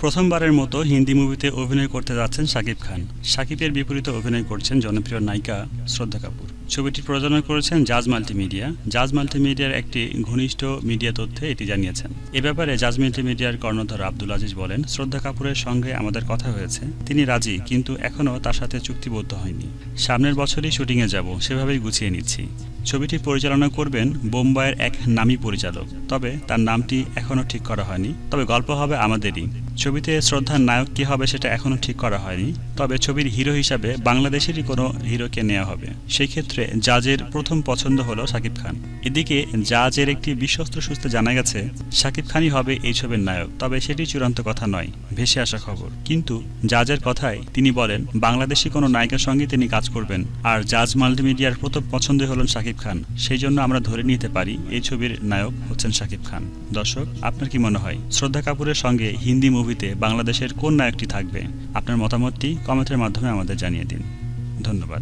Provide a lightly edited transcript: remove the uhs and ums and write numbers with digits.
প্রথমবারের মতো হিন্দি মুভিতে অভিনয় করতে যাচ্ছেন শাকিব খান। শাকিবের বিপরীতে অভিনয় করছেন জনপ্রিয় নায়িকা শ্রদ্ধা কাপুর। ছবিটি প্রযোজনা করেছেন জাজ মাল্টিমিডিয়া। জাজ মাল্টিমিডিয়ার একটি ঘনিষ্ঠ মিডিয়া তথ্যে এটি জানিয়েছেন। এ ব্যাপারে জাজ মাল্টিমিডিয়ার কর্ণধার আব্দুল আজিজ বলেন, শ্রদ্ধা কাপুরের সঙ্গে আমাদের কথা হয়েছে, তিনি রাজি, কিন্তু এখনও তার সাথে চুক্তিবদ্ধ হয়নি। সামনের বছরই শুটিংয়ে যাব, সেভাবেই গুছিয়ে নিচ্ছি। ছবিটি পরিচালনা করবেন বোম্বাইয়ের এক নামী পরিচালক, তবে তার নামটি এখনও ঠিক করা হয়নি। তবে গল্প হবে আমাদেরই। ছবিতে শ্রদ্ধার নায়ক কী হবে সেটা এখনও ঠিক করা হয়নি, তবে ছবির হিরো হিসাবে বাংলাদেশেরই কোনো হিরোকে নেওয়া হবে। সেই ক্ষেত্রে জাজের প্রথম পছন্দ হলো শাকিব খান। এদিকে জাজের একটি বিশ্বস্ত সূত্রে জানা গেছে শাকিব খানই হবে এই ছবির নায়ক, তবে সেটি চূড়ান্ত কথা নয়, ভেসে আসা খবর। কিন্তু জাজের কথায় তিনি বলেন বাংলাদেশি কোনো নায়িকার সঙ্গে তিনি কাজ করবেন, আর জাজ মাল্টিমিডিয়ার প্রথম পছন্দই হলেন শাকিব খান। সেই জন্য আমরা ধরে নিতে পারি এই ছবির নায়ক হচ্ছেন শাকিব খান। দর্শক, আপনার কি মনে হয় শ্রদ্ধা কাপুরের সঙ্গে হিন্দি মুভিতে বাংলাদেশের কোন নায়কটি থাকবে? আপনার মতামতটি কমেন্টের মাধ্যমে আমাদের জানিয়ে দিন। ধন্যবাদ।